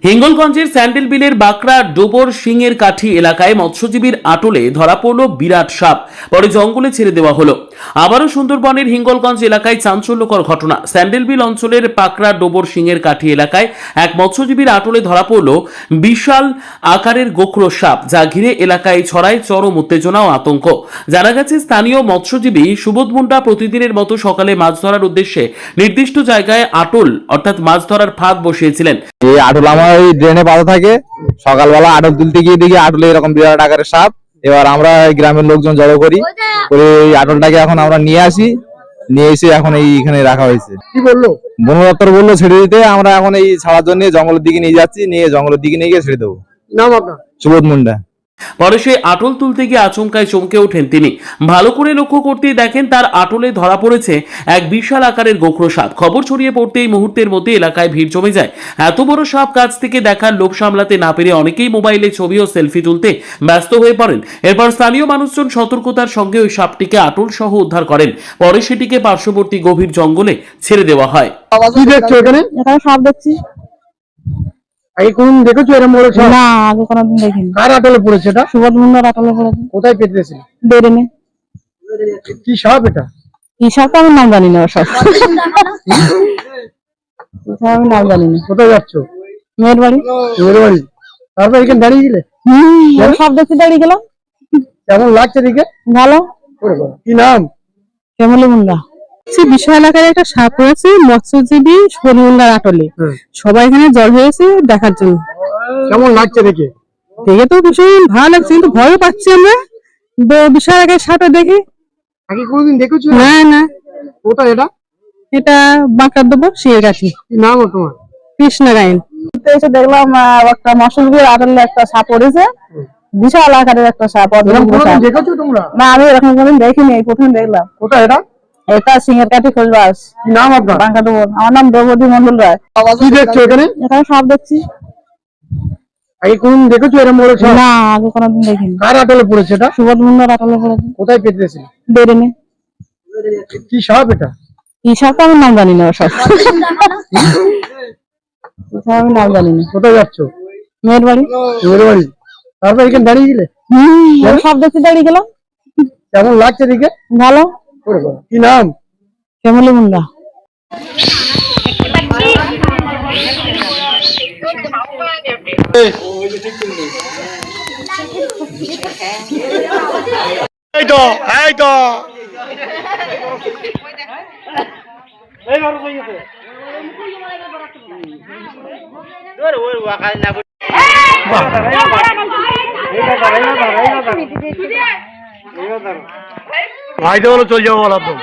হিঙ্গলগঞ্জের sandal বিলের বাঁকড়া ডোবর সিংয়ের কাঠি এলাকায় মৎস্যজীবীর আটলে ধরা পড়ল বিরাট সাপ। পরে জঙ্গলে ছেড়ে দেওয়া হলো। আবারও সুন্দরবনের হিঙ্গলগঞ্জ এলাকায় চাঞ্চল্যকর ঘটনা। স্যান্ডেল বিল অঞ্চলের পাকড়া ডোবর সিংয়ের কাঠি এলাকায় এক মৎস্যজীবীর আটলে ধরা পড়ল বিশাল আকারের গোখরো সাপ, যা ঘিরে এলাকায় ছড়ায় চরম উত্তেজনা ও আতঙ্ক। জানা গেছে, স্থানীয় মৎস্যজীবী সুবোধ মুন্ডা প্রতিদিনের মতো সকালে মাছ ধরার উদ্দেশ্যে নির্দিষ্ট জায়গায় আটল অর্থাৎ মাছ ধরার ফাঁদ বসিয়েছিলেন। এই আটল আমার ওই ড্রেনে বাঁধা থাকে। সকালবেলা আটল তুলতে গিয়ে দেখি আটলে এরকম বিরাট আকারের সাপ। এবার আমরা গ্রামের লোকজন জড়ো করি করে এই আটলটাকে এখন আমরা নিয়ে আসি, নিয়ে এসে এখন এইখানে রাখা হয়েছে। কি বললো বন দপ্তর? বললো ছেড়ে দিতে। আমরা এখন এই ছাড়ার জন্য জঙ্গলের দিকে নিয়ে যাচ্ছি, নিয়ে জঙ্গলের দিকে নিয়ে গিয়ে ছেড়ে দেবো। নাম আপনার? সুবোধ মুন্ডা। পরে সে আটল তুলতে গিয়ে আচমকায় চমকে ওঠেন তিনি। ভালো করে লক্ষ্য করতেই দেখেন তার আটলে ধরা পড়েছে এক বিশাল আকারের গোখরো সাপ। খবর ছড়িয়ে পড়তেই মুহূর্তের মধ্যে এলাকায় ভিড় জমে যায়। এত বড় সাপ কাছ থেকে দেখার লোভ সামলাতে না পেরে অনেকেই মোবাইলে ছবি ও সেলফি তুলতে ব্যস্ত হয়ে পড়েন। এরপর স্থানীয় মানুষজন সতর্কতার সঙ্গে ওই সাপটিকে আটল সহ উদ্ধার করেন। পরে সেটিকে পার্শ্ববর্তী গভীর জঙ্গলে ছেড়ে দেওয়া হয়। কি দেখছো এখানে? এখানে সাপ দেখছি। আগে কোন দেখেছো এরকম বড় সাপ? না, আগে কোনোদিন দেখিনি। কার আটলে পড়েছে এটা? সুবোধ মুন্ডার আটলে পড়েছে। কোথায় পেতেছিল? বেরেনে। কি সাপ এটা? কি সাপ আমি নাম জানি না। সব আমি নাম জানি না। কোথায় যাচ্ছ? মেয়ের বাড়ি। মেয়ের বাড়ি। তারপর এখানে দাঁড়িয়ে গেলে? সাপ দেখতে দাঁড়িয়ে গেলাম। কেমন লাগছে দিকে? ভালো। কি নাম? শ্যামলী মুন্ডা। বিশাল আকারের একটা সাপ রয়েছে মৎস্যজীবী সুবোধ মুন্ডার আটলে। সবাই এখানে জড় হয়েছে দেখার জন্য। কেমন লাগছে দেখে? দেখে তো ভীষণ ভালো লাগছে, কিন্তু ভয়ও পাচ্ছি আমরা। বিশাল আকারের সাপটা দেখে। আগে কোনদিন দেখেছো? না না। কোথায় এটা? এটা বাঁকড়া দেবো সিংহের কাঠি। কি নাম তোমার? কৃষ্ণ গায়েন। এসে দেখলাম একটা মৎস্যজীবীর আটলে একটা সাপ পড়েছে, বিশাল আকারের একটা সাপ। দেখেছো তোমরা? না, আমি এরকম কোনদিন দেখিনি, এই প্রথম দেখলাম। কোথায় এটা? এটা সিংহের কাঠি খোঁজবাস। কি নাম আপনার? বাঁকড়া দেবো। আমার নাম দ্রৌপদী মন্ডল রায়। কি দেখছো এখানে? এখানে সাপ দেখছি। আগে কোনদিন দেখেছো এরকম বড় সাপ? না, আগে কোনোদিন দেখিনি। কার আটলে পড়েছে এটা? সুবোধ মুন্ডার আটলে পড়েছে। কোথায় পেতেছিল? বেরেনে। কি সাপ এটা? কি সাপ আমি নাম জানি না। সব আমি নাম জানি না। কোথায় যাচ্ছ? মেয়ের বাড়ি। মেয়ের বাড়ি। তারপর এখানে দাঁড়িয়ে গেলে? সাপ দেখতে দাঁড়িয়ে গেলাম। কেমন লাগছে দিকে? ভালো। কি নাম? শ্যামলী মুন্ডা। এই তো ভাইতে বলো চল যাবো বলা তো।